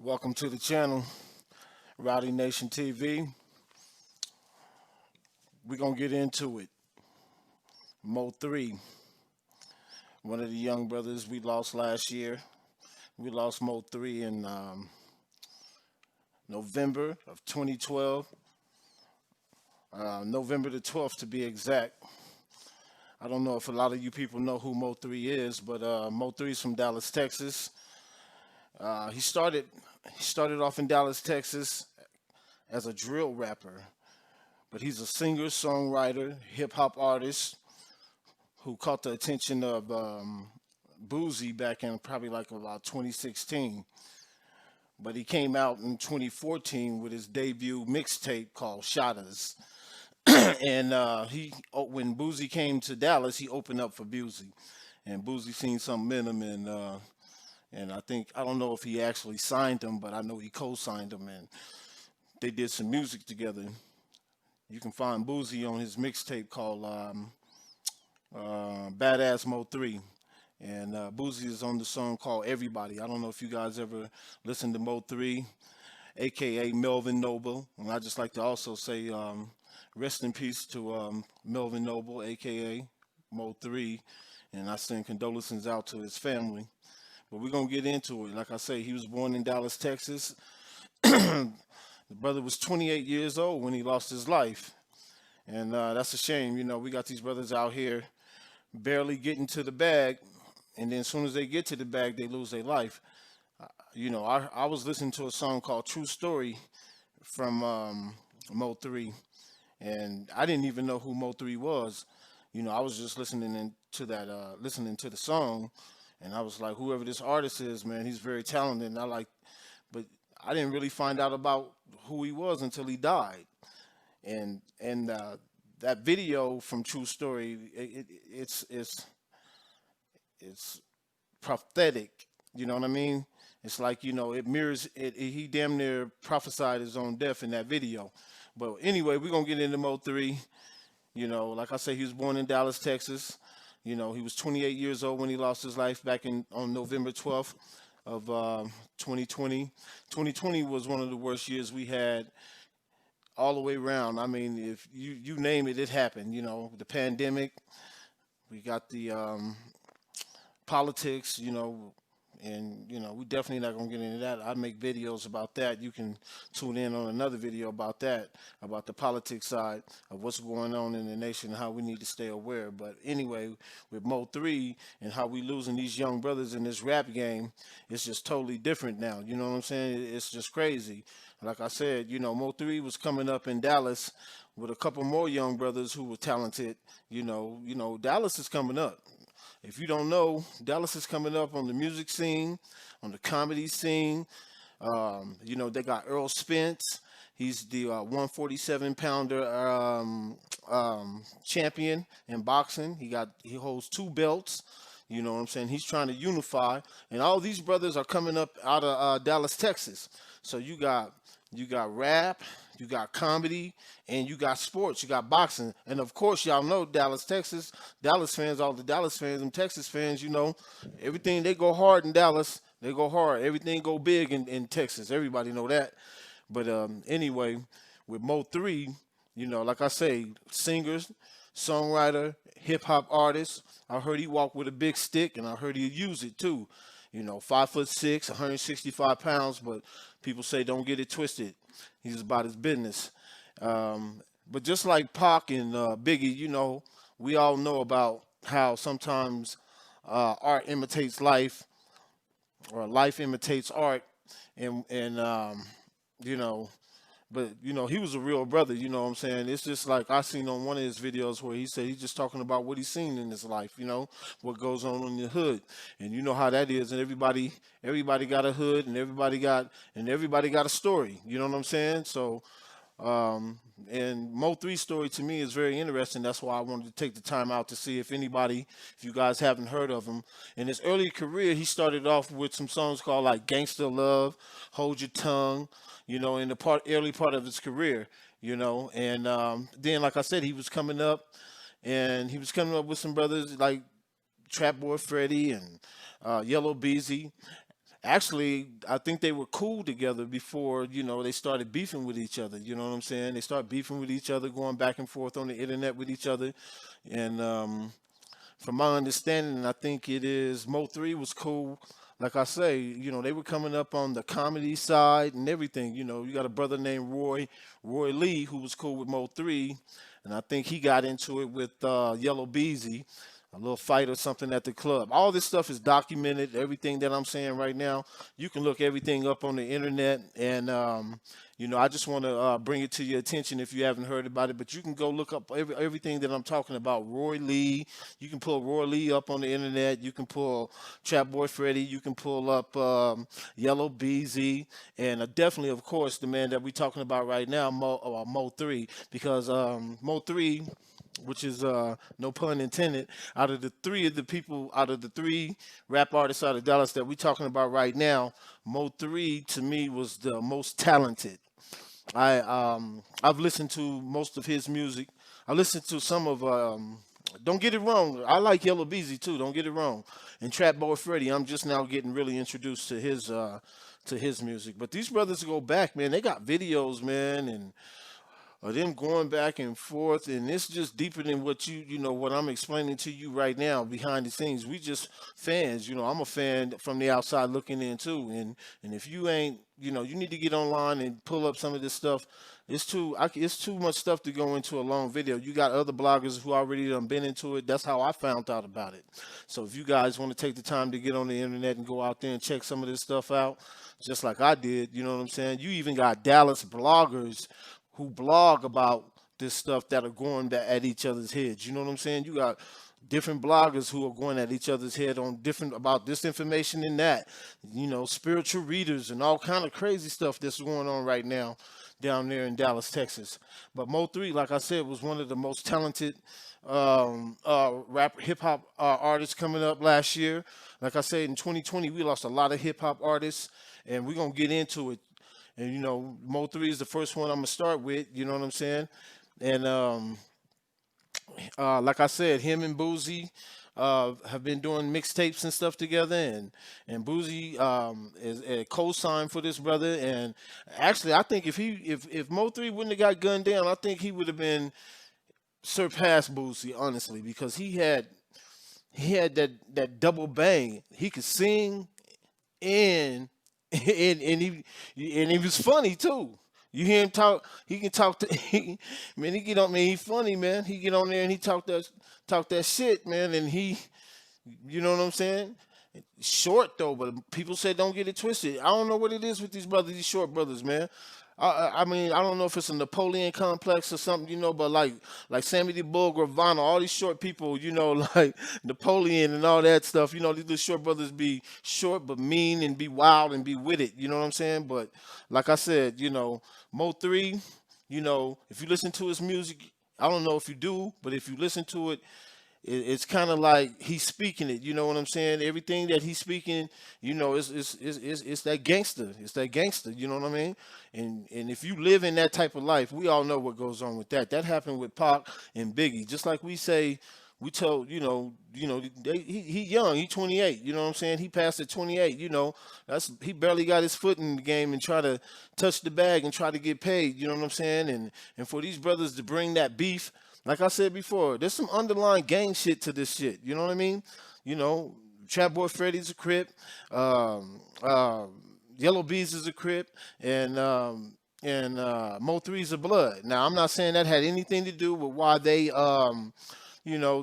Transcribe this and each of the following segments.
Welcome to the channel, Rowdy Nation TV. We're going to get into it. Mo 3, one of the young brothers we lost last year. We lost Mo 3 in November of 2012, November the 12th to be exact. I don't know if a lot of you people know who Mo 3 is, but Mo 3 is from Dallas, Texas. He started off in Dallas, Texas as a drill rapper, but he's a singer, songwriter, hip hop artist who caught the attention of Boozy back in probably like about 2016. But he came out in 2014 with his debut mixtape called Shotters. And when Boozy came to Dallas, he opened up for Boozy, and Boozy seen something in him, and I don't know if he actually signed him, but I know he co-signed him, and they did some music together. You can find Boozy on his mixtape called Badass Mo 3. And Boozy is on the song called Everybody. I don't know if you guys ever listened to Mo 3, aka Melvin Noble. And I just like to also say rest in peace to Melvin Noble, aka Mo 3. And I send condolences out to his family. But we're going to get into it. Like I say, he was born in Dallas, Texas. The brother was 28 years old when he lost his life. And that's a shame. You know, we got these brothers out here barely getting to the bag. And then as soon as they get to the bag, they lose their life. I was listening to a song called True Story from Mo 3. And I didn't even know who Mo 3 was. I was just listening to the song. And I was like, whoever this artist is, man, he's very talented. But I didn't really find out about who he was until he died. And that video from True Story, it's prophetic. You know what I mean? It's like it mirrors it. He damn near prophesied his own death in that video. But anyway, we're gonna get into Mo 3. Like I say, he was born in Dallas, Texas. He was 28 years old when he lost his life back on November 12th of 2020. 2020 was one of the worst years we had all the way around. I mean, if you name it, it happened. The pandemic, we got the politics. And we definitely not gonna get into that. I make videos about that. You can tune in on another video about that, about the politics side of what's going on in the nation and how we need to stay aware. But anyway, with Mo 3 and how we losing these young brothers in this rap game, it's just totally different now. You know what I'm saying? It's just crazy. Like I said, Mo 3 was coming up in Dallas with a couple more young brothers who were talented. Dallas is coming up. If you don't know, Dallas is coming up on the music scene, on the comedy scene. They got Earl Spence. He's the 147 pounder champion in boxing. He holds two belts. You know what I'm saying? He's trying to unify, and all these brothers are coming up out of Dallas, Texas. So you got rap, you got comedy, and you got sports, you got boxing, and of course y'all know Dallas, Texas. Dallas fans, all the Dallas fans, and Texas fans, everything they go hard in Dallas, they go hard. Everything go big in Texas. Everybody know that. But anyway, with Mo 3, like I say, singers, songwriter, hip hop artist. I heard he walked with a big stick, and I heard he use it too. 5'6", 165 pounds, but people say don't get it twisted. He's about his business. But just like Pac and Biggie, we all know about how sometimes art imitates life, or life imitates art, and you know, but he was a real brother. You know what I'm saying? It's just like I seen on one of his videos where he said he's just talking about what he's seen in his life. What goes on in the hood, and you know how that is. And everybody got a hood, and everybody got a story. You know what I'm saying? So and Mo 3 story to me is very interesting. That's why I wanted to take the time out to see if you guys haven't heard of him. In his early career, he started off with some songs called like Gangsta Love, Hold Your Tongue, in the early part of his career, And then, like I said, he was coming up with some brothers like Trap Boy Freddy and Yellow Beezy. Actually, I think they were cool together before, they started beefing with each other. You know what I'm saying? They start beefing with each other, going back and forth on the internet with each other. And from my understanding, I think it is Mo 3 was cool. Like I say, they were coming up on the comedy side and everything. You got a brother named Roy Lee, who was cool with Mo 3. And I think he got into it with Yellow Beezy, a little fight or something at the club. All this stuff is documented. Everything that I'm saying right now, you can look everything up on the internet. And I just want to bring it to your attention if you haven't heard about it. But you can go look up everything that I'm talking about. Roy Lee, you can pull Roy Lee up on the internet. You can pull Trap Boy Freddy. You can pull up Yellow Beezy, and definitely, of course, the man that we're talking about right now, Mo 3, because Mo 3, which is no pun intended, out of the three rap artists out of Dallas that we're talking about right now, Mo 3 to me was the most talented. I've listened to most of his music. I listened to some of don't get it wrong. I like Yellow Beezy too. Don't get it wrong. And Trap Boy Freddy, I'm just now getting really introduced to his music. But these brothers go back, man. They got videos, man, and of them going back and forth, and it's just deeper than what I'm explaining to you right now behind the scenes. We just fans. I'm a fan from the outside looking in too, and if you ain't, you need to get online and pull up some of this stuff. It's too much stuff to go into a long video. You got other bloggers who already done been into it. That's how I found out about it. So if you guys want to take the time to get on the internet and go out there and check some of this stuff out, just like I did, you know what I'm saying? You even got Dallas bloggers who blog about this stuff that are going at each other's heads. You know what I'm saying? You got different bloggers who are going at each other's head on different about this information and that. Spiritual readers and all kind of crazy stuff that's going on right now down there in Dallas, Texas. But Mo 3, like I said, was one of the most talented rap hip hop artists coming up last year. Like I said, in 2020, we lost a lot of hip hop artists, and we're gonna get into it. And Mo 3 is the first one I'm gonna start with. You know what I'm saying? And like I said, him and Boozy have been doing mixtapes and stuff together, and Boozy is a co-sign for this brother. And actually, I think if Mo 3 wouldn't have got gunned down, I think he would have been surpassed Boozy, honestly, because he had that double bang. He could sing and and he was funny too. You hear him talk, he can talk to man, he get on man, he funny, man. He get on there and he talk that shit, man, and you know what I'm saying? Short though, but people say don't get it twisted. I don't know what it is with these brothers, these short brothers, man. I mean, I don't know if it's a Napoleon complex or something, but like Sammy the Bull, Gravano, all these short people, like Napoleon and all that stuff. These little short brothers be short but mean and be wild and be with it. You know what I'm saying? But like I said, Mo 3, if you listen to his music, I don't know if you do, but if you listen to it, it's kind of like he's speaking it. You know what I'm saying? Everything that he's speaking, it's that gangster. It's that gangster. You know what I mean? And if you live in that type of life, we all know what goes on with that. That happened with Pac and Biggie. Just like we say, we told he young. He 28. You know what I'm saying? He passed at 28. He barely got his foot in the game and try to touch the bag and try to get paid. You know what I'm saying? And for these brothers to bring that beef. Like I said before, there's some underlying gang shit to this shit. You know what I mean? Trap Boy Freddy's a Crip, Yellow Bees is a Crip, and Mo 3's a Blood. Now, I'm not saying that had anything to do with why they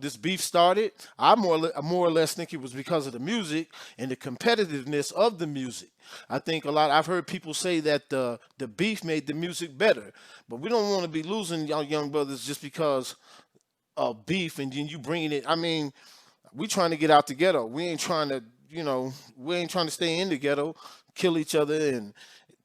this beef started. I more or less think it was because of the music and the competitiveness of the music. I think I've heard people say that the beef made the music better, but we don't want to be losing our young brothers just because of beef and then you bringing it. I mean, we trying to get out the ghetto. We ain't trying to stay in the ghetto, kill each other and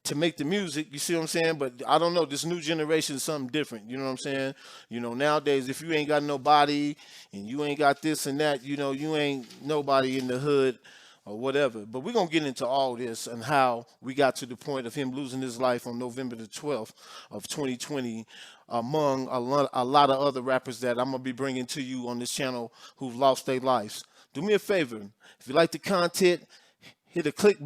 to make the music, you see what I'm saying? But I don't know, this new generation is something different, you know what I'm saying? Nowadays, if you ain't got nobody and you ain't got this and that, you ain't nobody in the hood or whatever. But we're going to get into all this and how we got to the point of him losing his life on November the 12th of 2020 among a lot of other rappers that I'm going to be bringing to you on this channel who've lost their lives. Do me a favor. If you like the content, hit a click button.